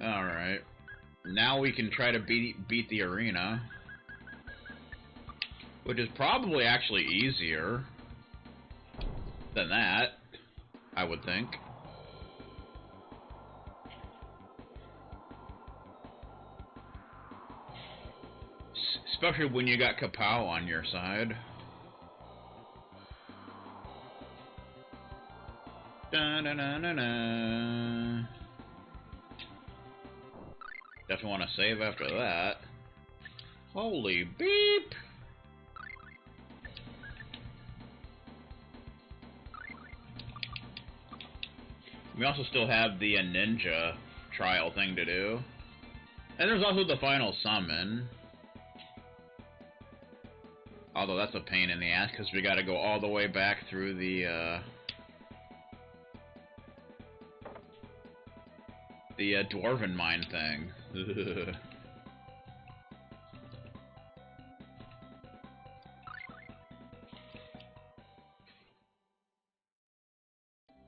Alright. Now we can try to beat the arena. Which is probably actually easier than that, I would think. Especially when you got Kapow on your side. Da-na-na-na-na. Definitely want to save after that. Holy beep! We also still have the ninja trial thing to do. And there's also the final summon. Although that's a pain in the ass because we gotta go all the way back through the dwarven mine thing.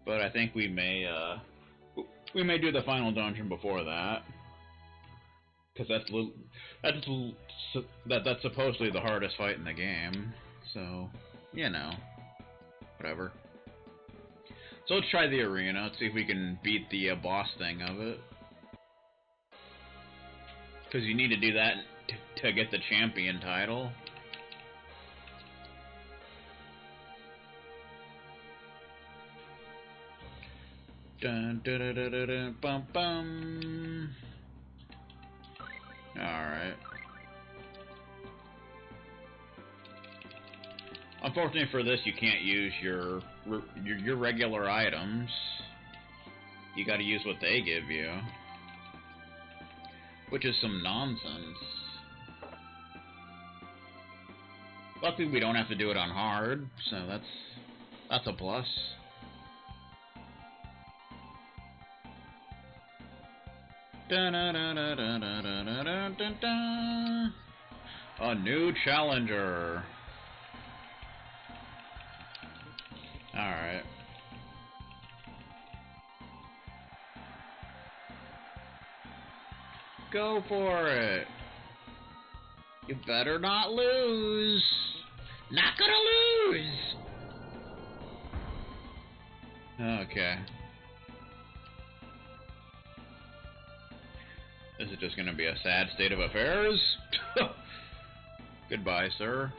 But I think we may do the final dungeon before that, because that's supposedly the hardest fight in the game. So, you know, whatever. So let's try the arena. Let's see if we can beat the boss thing of it, because you need to do that to get the champion title. Dun, dun, dun, dun, dun, dun, bum, bum. Alright. Unfortunately for this, you can't use your regular items. You gotta use what they give you. Which is some nonsense. Luckily we don't have to do it on hard, so that's a plus. A new challenger. Alright. Go for it. You better not lose. Not gonna lose. Okay. This is just gonna be a sad state of affairs. Goodbye, sir.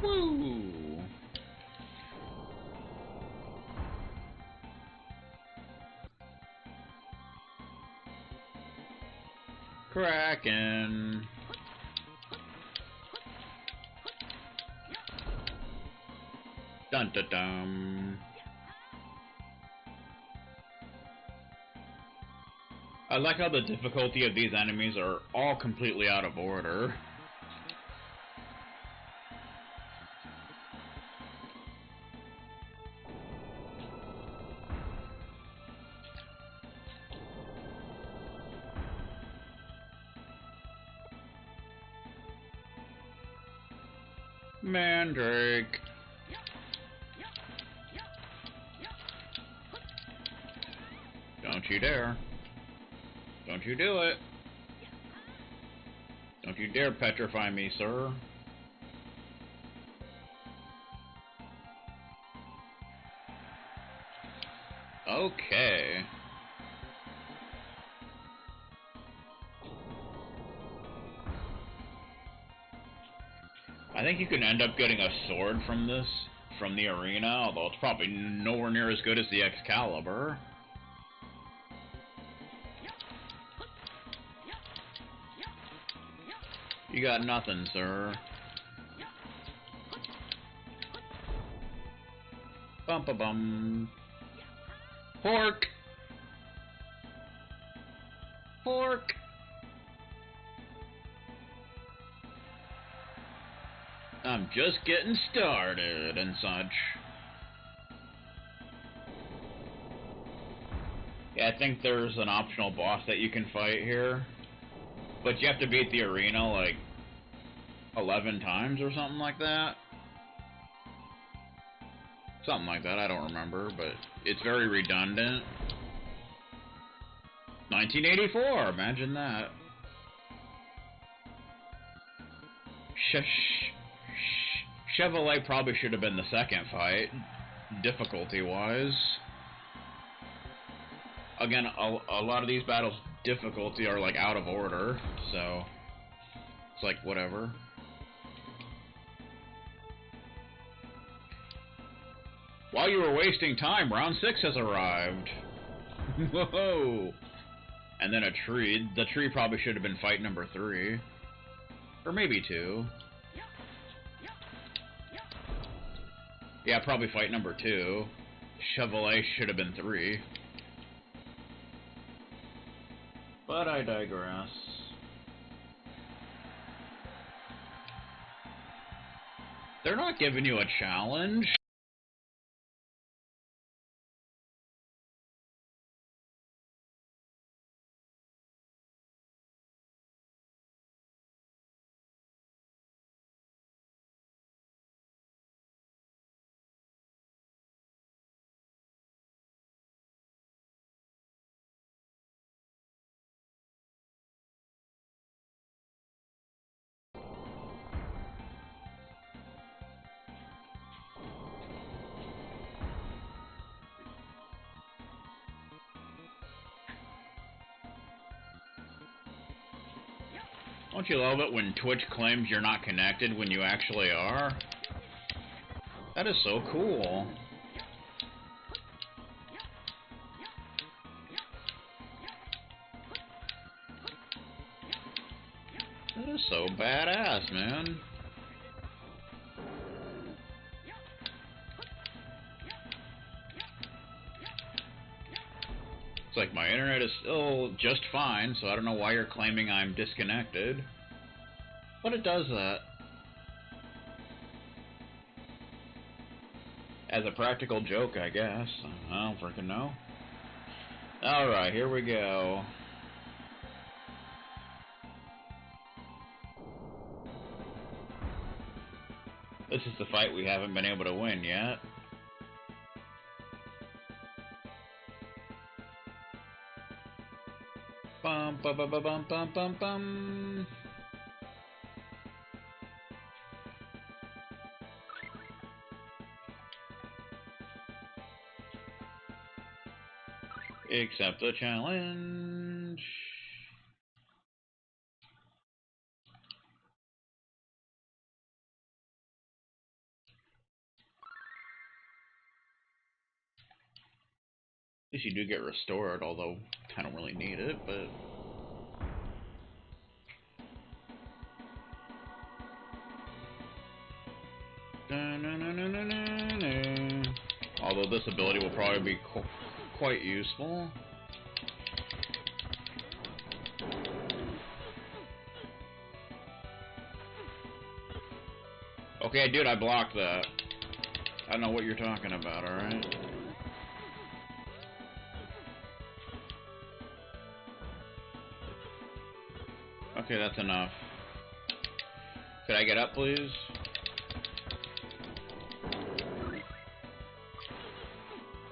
Woo! Kraken. Dun dun dun. I like how the difficulty of these enemies are all completely out of order. Mandrake. Don't you dare. Don't you do it. Don't you dare petrify me, sir. Okay. I think you can end up getting a sword from this, from the arena, although it's probably nowhere near as good as the Excalibur. You got nothing, sir. Bum-ba-bum. Pork! Pork! I'm just getting started and such. Yeah, I think there's an optional boss that you can fight here. But you have to beat the arena, like, 11 times or something like that. Something like that, I don't remember, but it's very redundant. 1984, imagine that. Chevrolet probably should have been the second fight, difficulty-wise. Again, a lot of these battles' difficulty are, like, out of order, so it's like, whatever. While you were wasting time, round 6 has arrived. Whoa! And then a tree. The tree probably should have been fight number 3. Or maybe 2. Yeah, probably fight number 2. Chevrolet should have been 3. But I digress. They're not giving you a challenge. Don't you love it when Twitch claims you're not connected when you actually are? That is so cool. That is so badass, man. It's like my internet is still just fine, so I don't know why you're claiming I'm disconnected. But it does that. As a practical joke, I guess. I don't freaking know. Alright, here we go. This is the fight we haven't been able to win yet. Bum bum bum bum bum bum bum. Accept the challenge. At least you do get restored, although I don't really need it, but... Although this ability will probably be quite useful. Okay, dude, I blocked that. I don't know what you're talking about, alright? Okay, that's enough. Could I get up, please?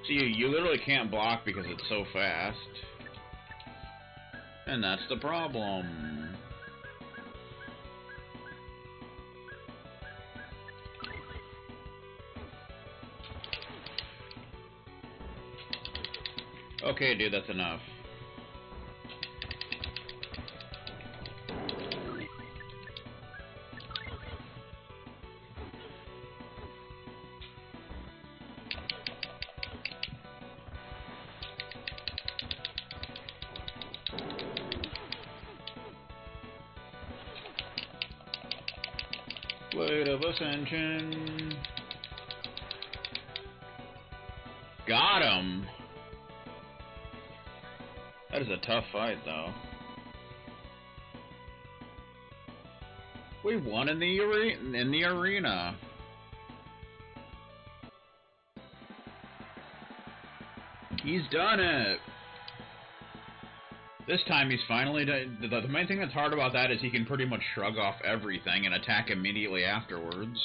See, you literally can't block because it's so fast. And that's the problem. Okay, dude, that's enough. Blade of Ascension. Got him. That is a tough fight, though. We won in the arena. He's done it. This time he's finally... The main thing that's hard about that is he can pretty much shrug off everything and attack immediately afterwards.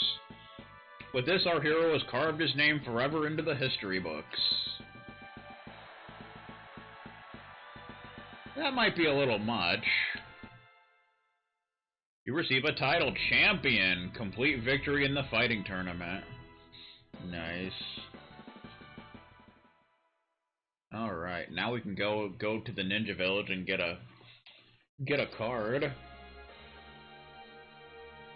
With this, our hero has carved his name forever into the history books. That might be a little much. You receive a title, Champion. Complete victory in the fighting tournament. Nice. Alright, now we can go to the Ninja Village and get a card.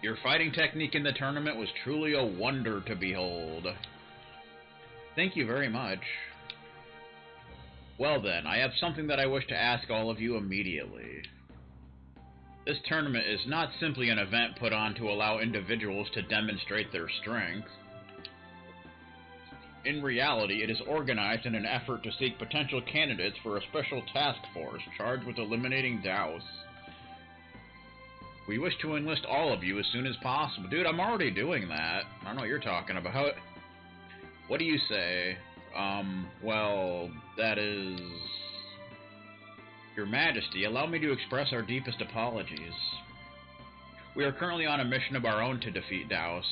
Your fighting technique in the tournament was truly a wonder to behold. Thank you very much. Well then, I have something that I wish to ask all of you immediately. This tournament is not simply an event put on to allow individuals to demonstrate their strength. In reality, it is organized in an effort to seek potential candidates for a special task force charged with eliminating Douse. We wish to enlist all of you as soon as possible. Dude, I'm already doing that. I don't know what you're talking about. What do you say? Well, that is... Your Majesty, allow me to express our deepest apologies. We are currently on a mission of our own to defeat Douse.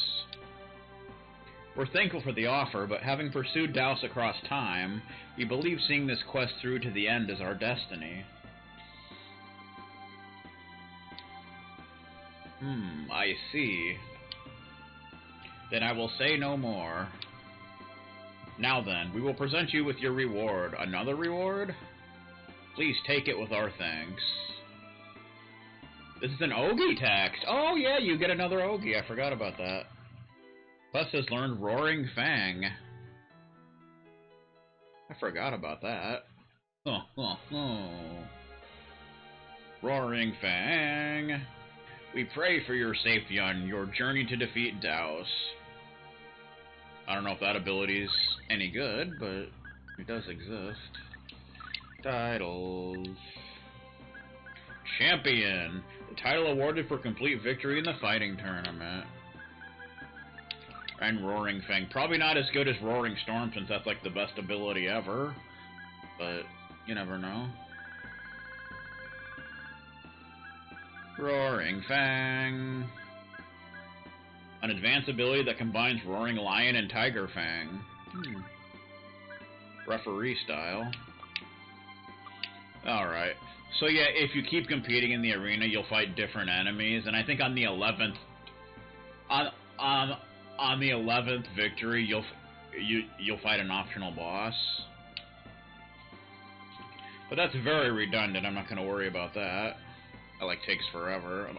We're thankful for the offer, but having pursued Douse across time, we believe seeing this quest through to the end is our destiny. I see. Then I will say no more. Now then, we will present you with your reward. Another reward? Please take it with our thanks. This is an Ogie text. Oh yeah, you get another Ogie. I forgot about that. Plus has learned Roaring Fang. I forgot about that. Roaring Fang. We pray for your safety on your journey to defeat Douse. I don't know if that ability is any good, but it does exist. Titles. Champion. The title awarded for complete victory in the fighting tournament. And Roaring Fang. Probably not as good as Roaring Storm since that's like the best ability ever. But you never know. Roaring Fang. An advanced ability that combines Roaring Lion and Tiger Fang. Referee style. Alright. So yeah, if you keep competing in the arena, you'll fight different enemies, and I think on the 11th on the 11th victory, you'll fight an optional boss. But that's very redundant. I'm not going to worry about that. That like takes forever.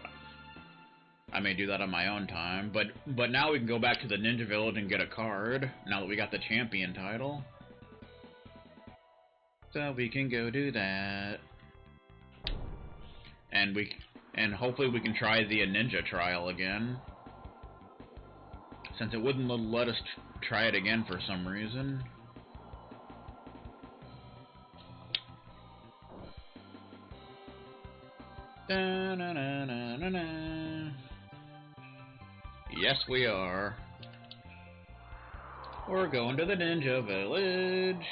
I may do that on my own time, but now we can go back to the Ninja Village and get a card. Now that we got the champion title, so we can go do that, and hopefully we can try the ninja trial again, since it wouldn't let us try it again for some reason. Da, na, na, na, na, na. Yes, we are. We're going to the Ninja Village.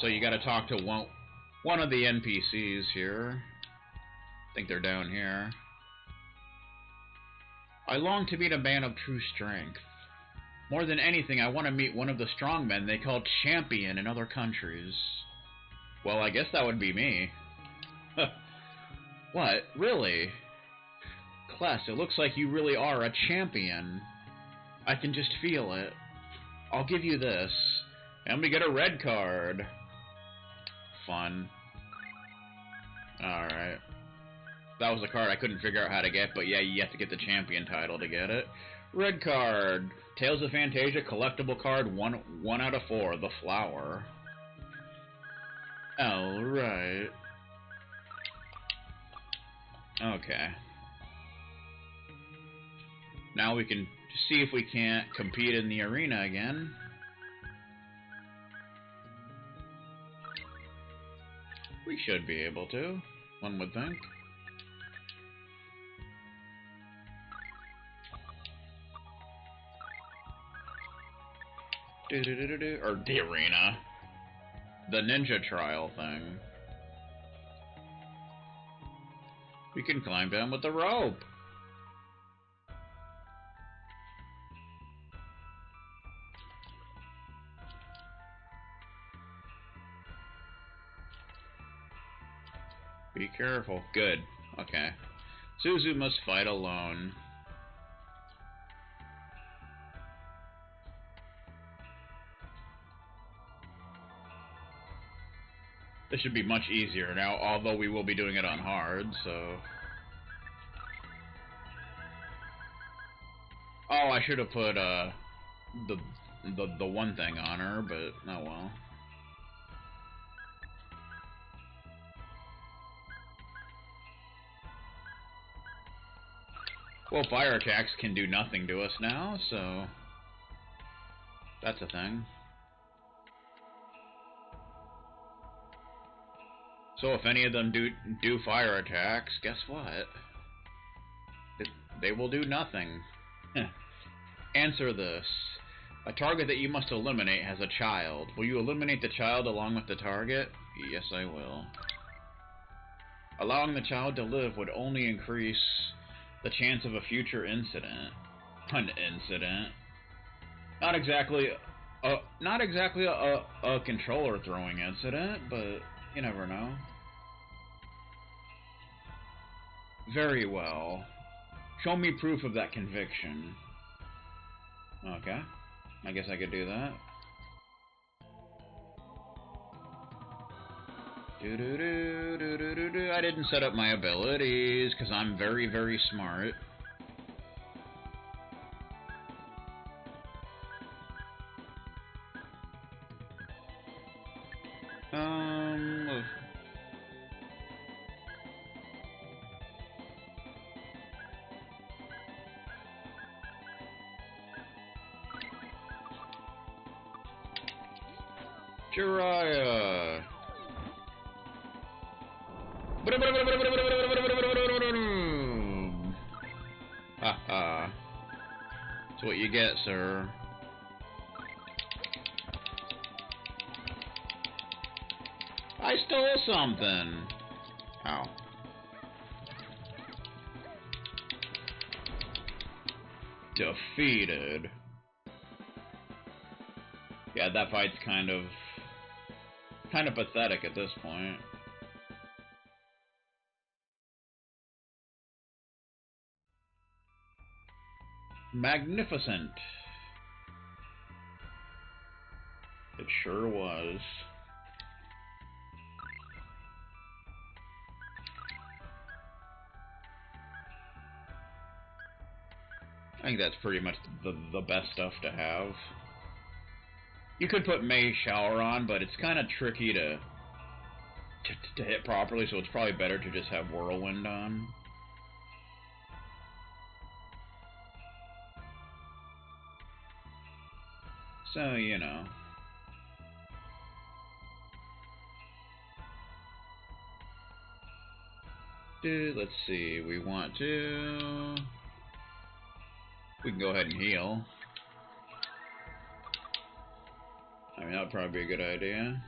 So you gotta talk to one of the NPCs here. I think they're down here. I long to meet a man of true strength. More than anything, I want to meet one of the strong men they call champion in other countries. Well, I guess that would be me. What? Really? Kless, it looks like you really are a champion. I can just feel it. I'll give you this. And we get a red card. Fun. Alright. That was a card I couldn't figure out how to get, but yeah, you have to get the champion title to get it. Red card. Tales of Phantasia, collectible card, 1 out of 4, the flower. Alright. Okay. Now we can see if we can't compete in the arena again. We should be able to, one would think. Or the arena. The ninja trial thing. We can climb down with the rope. Be careful. Good. Okay. Suzu must fight alone. This should be much easier now, although we will be doing it on hard, so... Oh, I should have put, the one thing on her, but oh well. Well, fire attacks can do nothing to us now, so... That's a thing. So if any of them do fire attacks, guess what? They will do nothing. Answer this. A target that you must eliminate has a child. Will you eliminate the child along with the target? Yes, I will. Allowing the child to live would only increase the chance of a future incident. An incident. Not exactly a controller throwing incident, but you never know. Very well. Show me proof of that conviction. Okay. I guess I could do that. I didn't set up my abilities, because I'm very, very smart. Jiraiya. Haha. That's what you get, sir. I stole something. Ow. Defeated. Yeah, that fight's kind of pathetic at this point. Magnificent. It sure was. I think that's pretty much the best stuff to have. You could put Mei Shower on, but it's kind of tricky to hit properly, so it's probably better to just have Whirlwind on. So, you know. Let's see, we can go ahead and heal. I mean, that would probably be a good idea.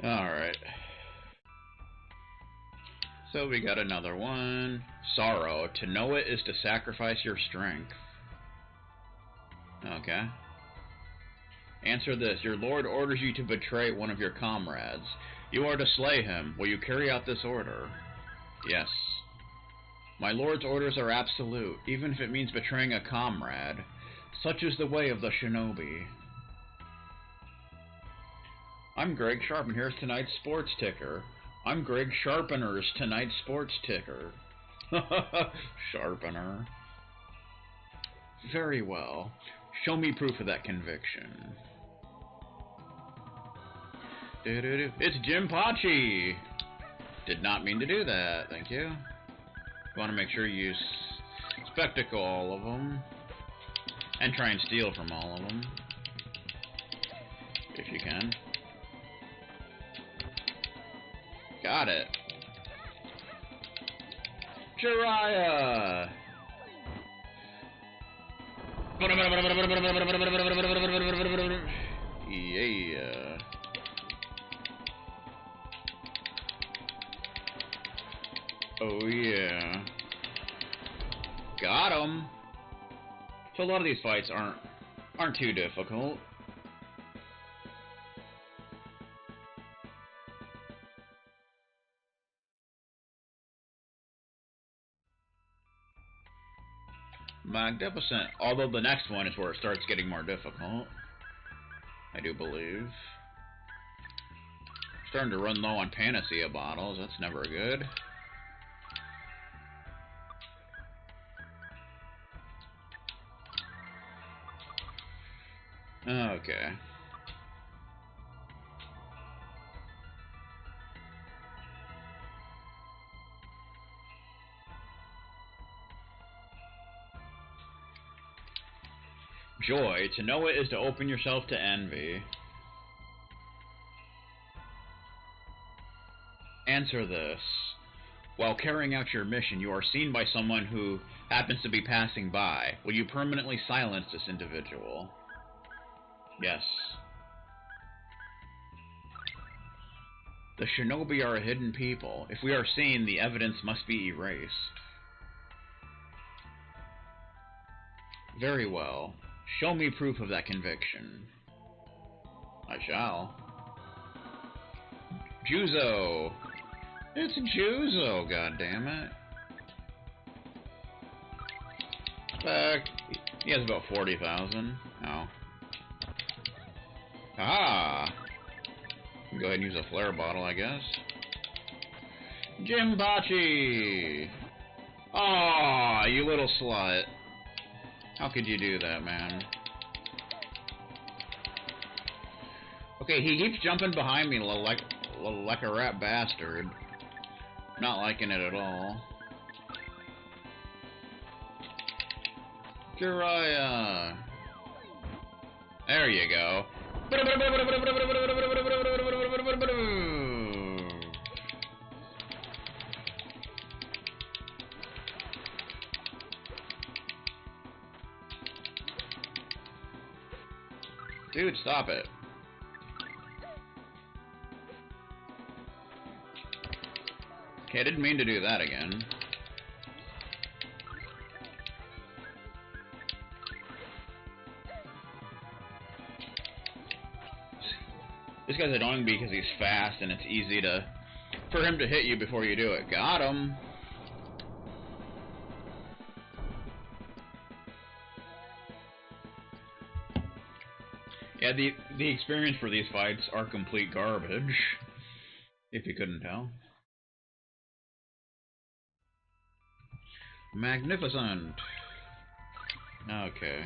Alright. So we got another one. Sorrow. To know it is to sacrifice your strength. Okay. Answer this. Your lord orders you to betray one of your comrades. You are to slay him. Will you carry out this order? Yes. My lord's orders are absolute, even if it means betraying a comrade. Such is the way of the shinobi. I'm Greg Sharp, and here's tonight's sports ticker. I'm Greg Sharpener's tonight's sports ticker. Sharpener. Very well. Show me proof of that conviction. It's Jinpachi! Did not mean to do that, thank you. You want to make sure you spectacle all of them. And try and steal from all of them. If you can. Got it. Jiraiya! Yeah. Oh yeah. Got him. So a lot of these fights aren't too difficult. Magnificent. Although the next one is where it starts getting more difficult. I do believe. Starting to run low on Phantasia bottles. That's never good. Okay. Joy. To know it is to open yourself to envy. Answer this. While carrying out your mission, you are seen by someone who happens to be passing by. Will you permanently silence this individual? Yes. The shinobi are a hidden people. If we are seen, the evidence must be erased. Very well. Show me proof of that conviction. I shall. Juzo! It's Juzo, goddammit. He has about 40,000. Oh. Ah! Go ahead and use a flare bottle, I guess. Jimbachi! Aw, you little slut. How could you do that, man? Okay, he keeps jumping behind me like a rat bastard. Not liking it at all. Jiraiya! There you go. Dude, stop it. Okay, I didn't mean to do that again. This guy's annoying because he's fast and it's easy for him to hit you before you do it. Got him. Yeah, the experience for these fights are complete garbage. If you couldn't tell. Magnificent. Okay.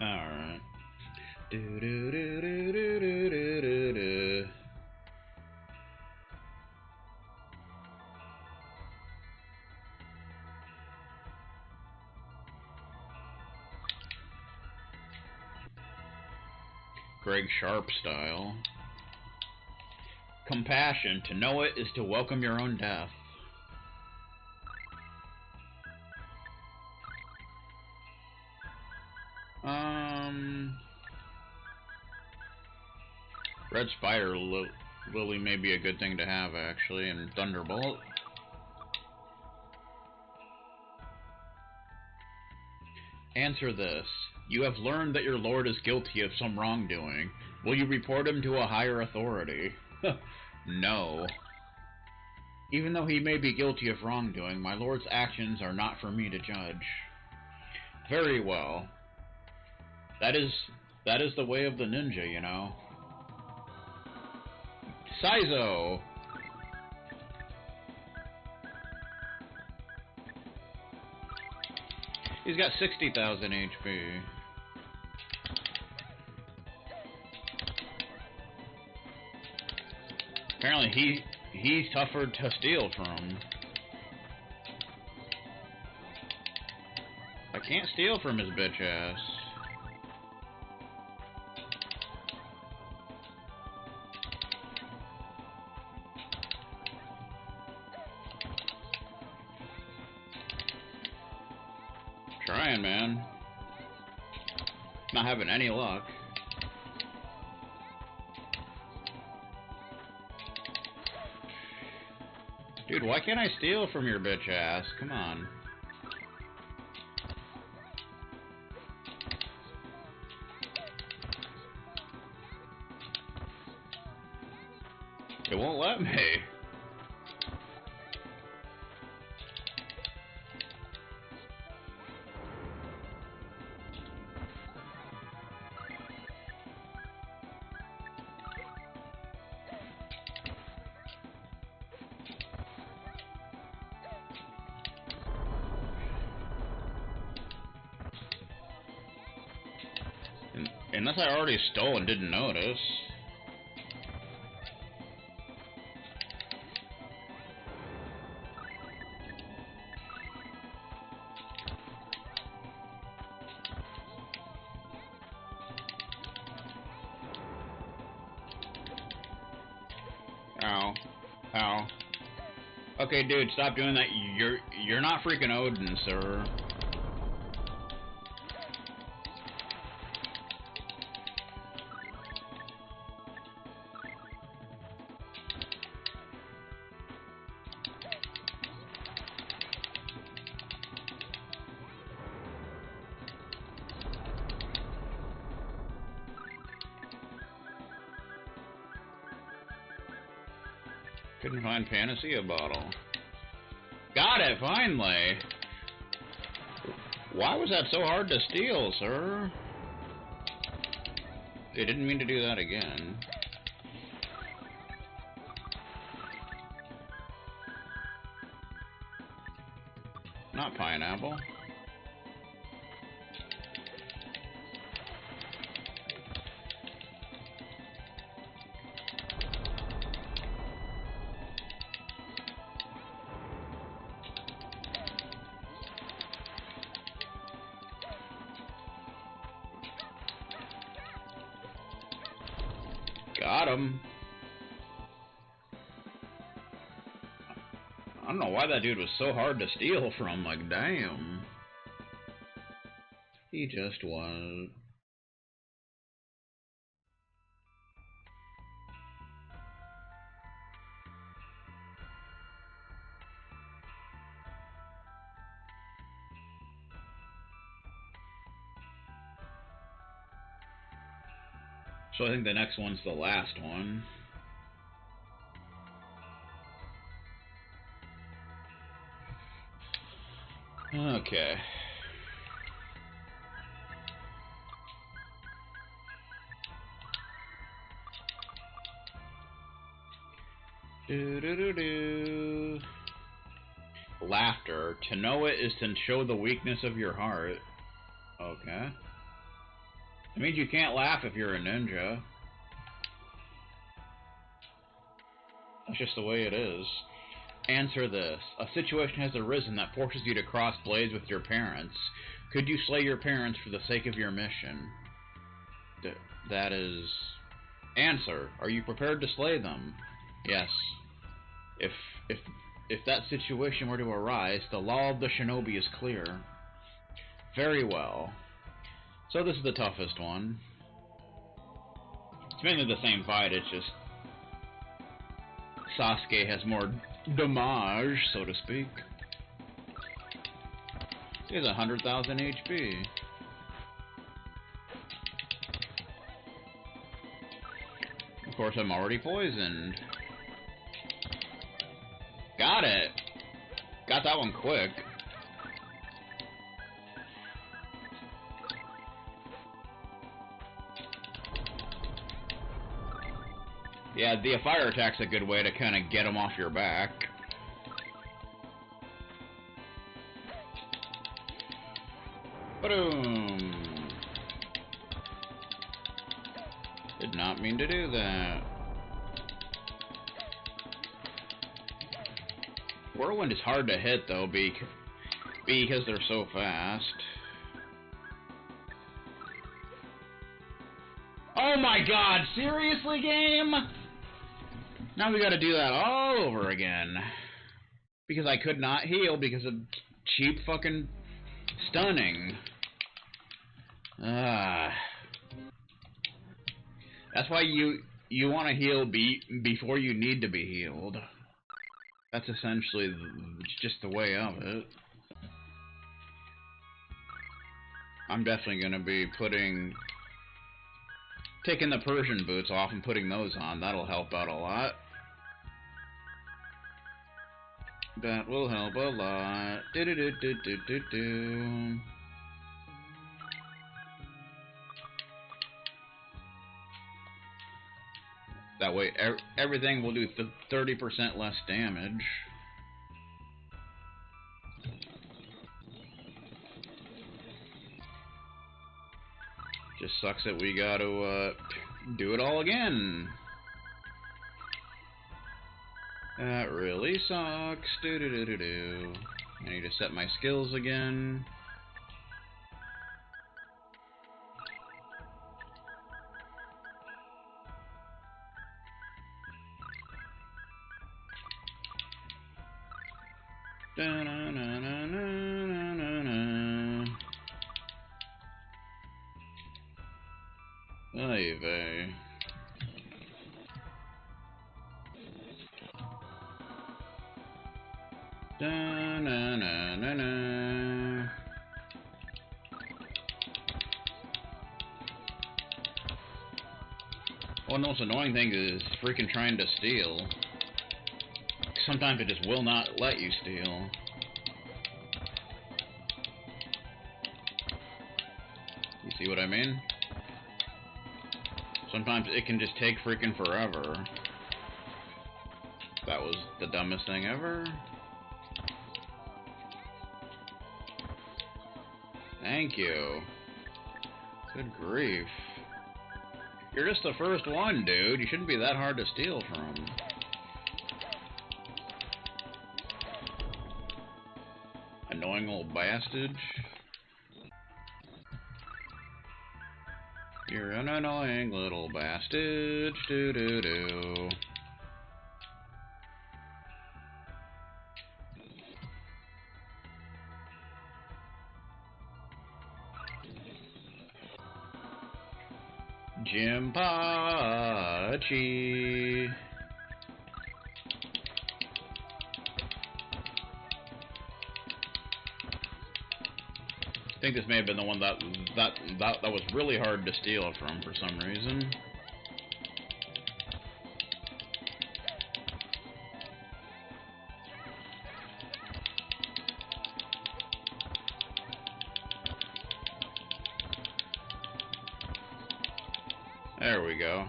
Alright. Do do do do do do do do. Greg Sharp style. Compassion. To know it is to welcome your own death. Red Spider Lily may be a good thing to have, actually, and Thunderbolt. Answer this. You have learned that your lord is guilty of some wrongdoing. Will you report him to a higher authority? No. Even though he may be guilty of wrongdoing, my lord's actions are not for me to judge. Very well. That is the way of the ninja, you know. Saizo! He's got 60,000 HP. Apparently he's tougher to steal from. I can't steal from his bitch ass. Trying, man. Not having any luck. Dude, why can't I steal from your bitch ass? Come on. It won't let me. Unless I already stole and didn't notice. Ow. Ow. Okay, dude, stop doing that. You're not freaking Odin, sir. Couldn't find Phantasia bottle. Got it, finally! Why was that so hard to steal, sir? They didn't mean to do that again. Not pineapple. Got him. I don't know why that dude was so hard to steal from, like, damn. He just was. So I think the next one's the last one. Okay. Do. Laughter. To know it is to show the weakness of your heart. Okay. It means you can't laugh if you're a ninja. That's just the way it is. Answer this. A situation has arisen that forces you to cross blades with your parents. Could you slay your parents for the sake of your mission? That is... Answer. Are you prepared to slay them? Yes. If that situation were to arise, the law of the shinobi is clear. Very well. So this is the toughest one. It's mainly the same fight, it's just... Sasuke has more damage, so to speak. He has 100,000 HP. Of course, I'm already poisoned. Got it! Got that one quick. Yeah, the fire attack's a good way to kind of get them off your back. Boom! Did not mean to do that. Whirlwind is hard to hit though, because they're so fast. Oh my god, seriously, game? Now we gotta do that all over again. Because I could not heal because of cheap fucking Stunning. That's why you want to heal before you need to be healed. That's essentially just the way of it. I'm definitely going to be taking the Persian boots off and putting those on. That'll help out a lot. That will help a lot. Do-do-do-do-do-do-do. That way, everything will do 30% less damage. Just sucks that we gotta do it all again. That really sucks. Do-do-do-do-do. I need to set my skills again. Da-na-na-na-na-na-na. Ay vey. Da-na-na-na-na. One of the most annoying thing is freaking trying to steal. Sometimes it just will not let you steal. You see what I mean? Sometimes it can just take freaking forever. That was the dumbest thing ever. Thank you. Good grief. You're just the first one, dude. You shouldn't be that hard to steal from. Annoying old bastard. You're an annoying little bastard. Do-do-do. Jimpachi. I think this may have been the one that was really hard to steal from for some reason. There we go.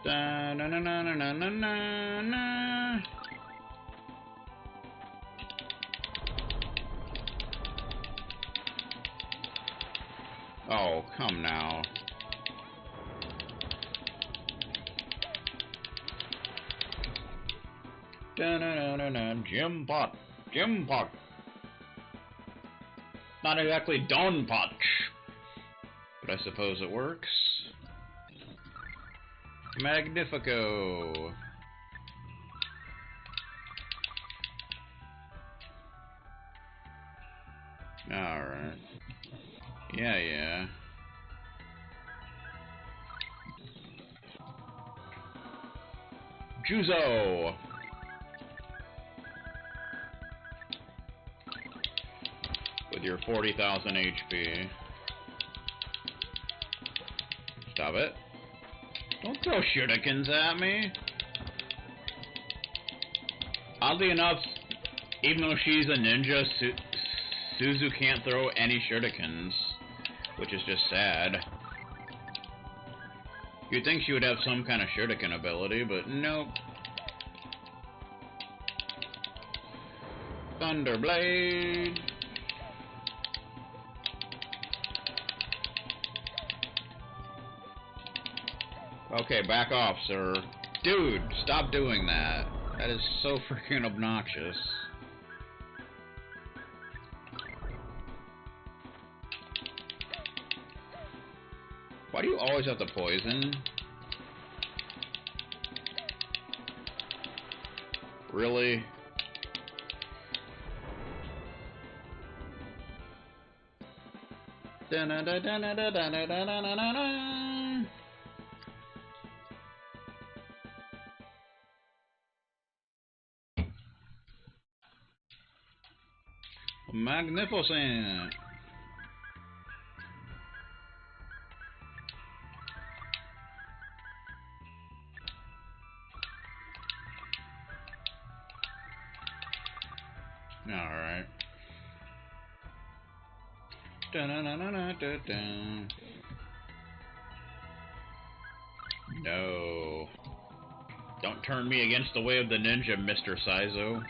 Da na na na na na na na. Oh, come now. Da na na na na. Jim Pot. Jim Pot. Not exactly Don Potch, but I suppose it works. Magnifico. Alright. Yeah. Juzo! With your 40,000 HP. Stop it. Don't throw shurikens at me. Oddly enough, even though she's a ninja, Suzu can't throw any shurikens, which is just sad. You'd think she would have some kind of shuriken ability, but nope. Thunderblade. Okay, back off, sir. Dude, stop doing that. That is so freaking obnoxious. Why do you always have to poison? Really? Magnificent. All right. No. Don't turn me against the way of the ninja, Mr. Saizo.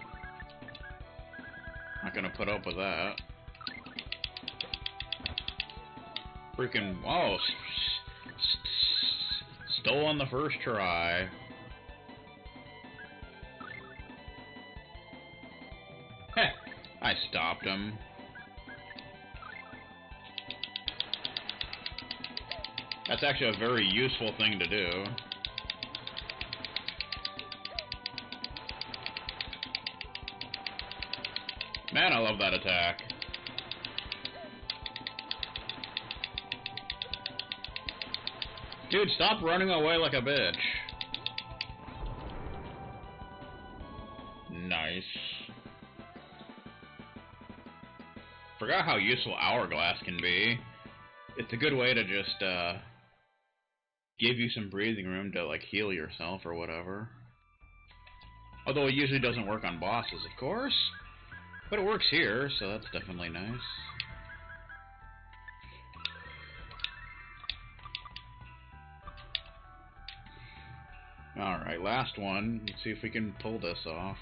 Not gonna put up with that. Freaking, oh, stole on the first try. Heh, I stopped him. That's actually a very useful thing to do. Man, I love that attack. Dude, stop running away like a bitch. Nice. Forgot how useful Hourglass can be. It's a good way to just, give you some breathing room to, like, heal yourself or whatever. Although it usually doesn't work on bosses, of course. But it works here, so that's definitely nice. Alright, last one. Let's see if we can pull this off.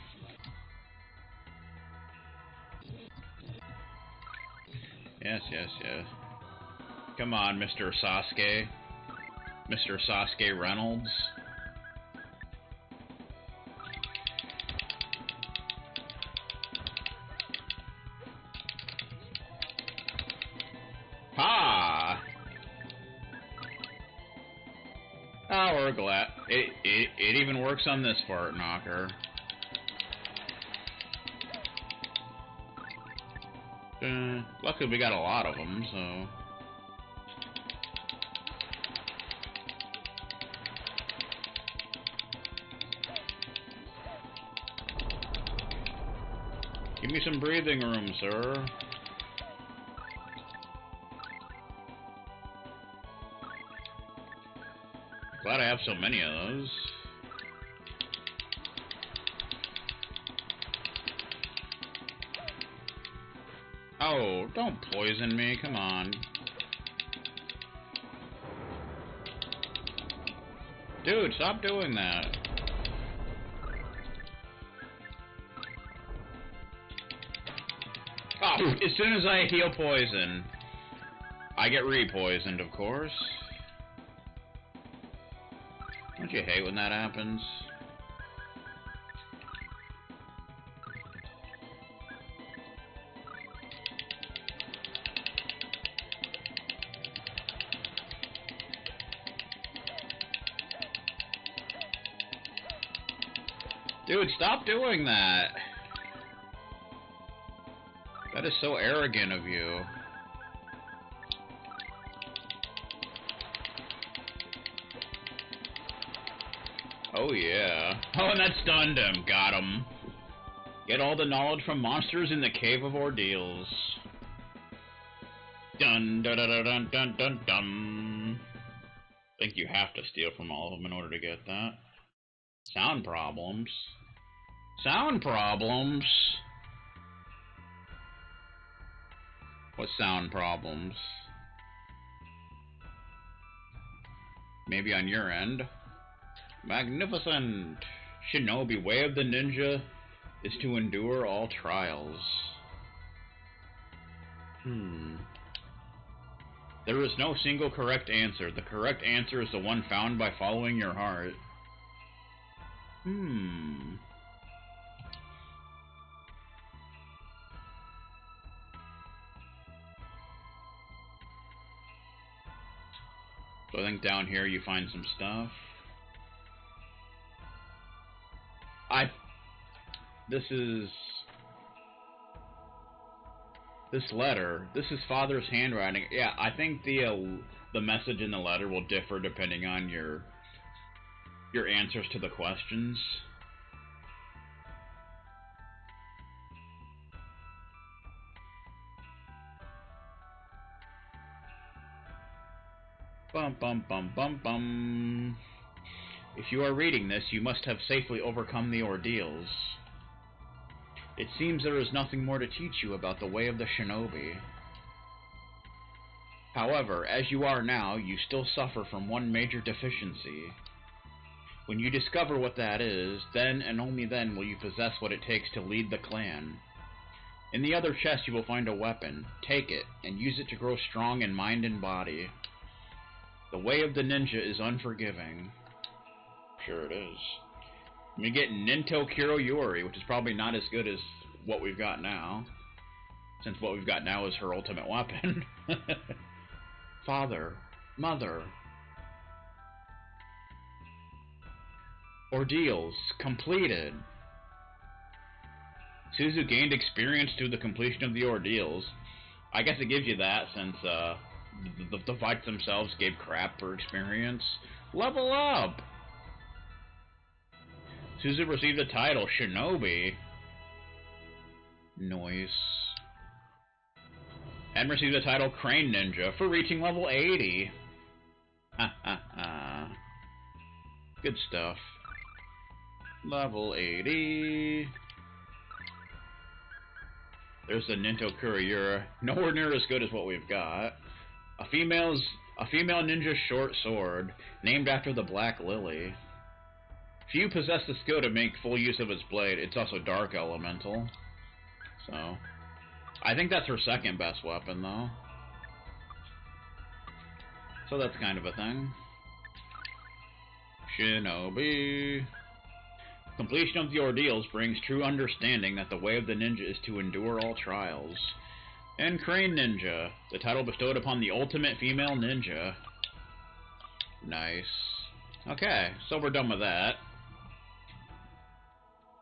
Yes, yes, yes. Come on, Mr. Sasuke. Mr. Sasuke Reynolds. Ha! Hourglass. It even works on this fart knocker. Luckily we got a lot of them, so... Give me some breathing room, sir. Glad I have so many of those. Oh, don't poison me, come on. Dude, stop doing that. Oh, as soon as I heal poison, I get re-poisoned, of course. Don't you hate when that happens? Dude, stop doing that. That is so arrogant of you. Oh yeah. Oh, and that stunned him. Got him. Get all the knowledge from monsters in the Cave of Ordeals. Dun dun dun dun dun dun dun. I think you have to steal from all of them in order to get that. Sound problems. Sound problems. What sound problems? Maybe on your end. Magnificent! Shinobi, way of the ninja is to endure all trials. There is no single correct answer. The correct answer is the one found by following your heart. So I think down here you find some stuff. This is... This letter, this is Father's handwriting. Yeah, I think the message in the letter will differ depending on your answers to the questions. Bum bum bum bum bum. If you are reading this, you must have safely overcome the ordeals. It seems there is nothing more to teach you about the way of the shinobi. However, as you are now, you still suffer from one major deficiency. When you discover what that is, then and only then will you possess what it takes to lead the clan. In the other chest you will find a weapon. Take it, and use it to grow strong in mind and body. The way of the ninja is unforgiving. Sure it is. We get Ninto Kuro Yuri, which is probably not as good as what we've got now, since what we've got now is her ultimate weapon. Father, Mother. Ordeals completed. Suzu gained experience through the completion of the ordeals. I guess it gives you that since the fights themselves gave crap for experience. Level up! Suzu received the title Shinobi. Noise. And received the title Crane Ninja for reaching level 80. Ha ha ha. Good stuff. Level 80. There's the Ninto Kurayura. Nowhere near as good as what we've got. A female ninja short sword, named after the Black Lily. Few possess the skill to make full use of its blade. It's also dark elemental. So, I think that's her second best weapon, though. So that's kind of a thing. Shinobi. Completion of the ordeals brings true understanding that the way of the ninja is to endure all trials. And Crane Ninja, the title bestowed upon the ultimate female ninja. Nice. Okay, so we're done with that.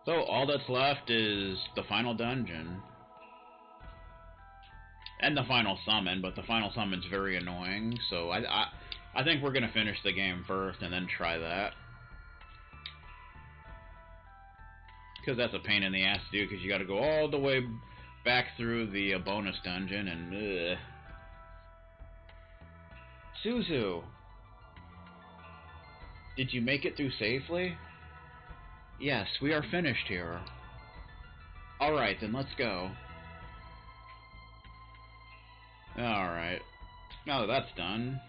So all that's left is the final dungeon. And the final summon, but the final summon's very annoying, so I think we're gonna finish the game first and then try that. Because that's a pain in the ass to do, because you gotta go all the way back through the bonus dungeon, and ugh. Suzu! Did you make it through safely? Yes, we are finished here. Alright, then let's go. Alright. Now that that's done,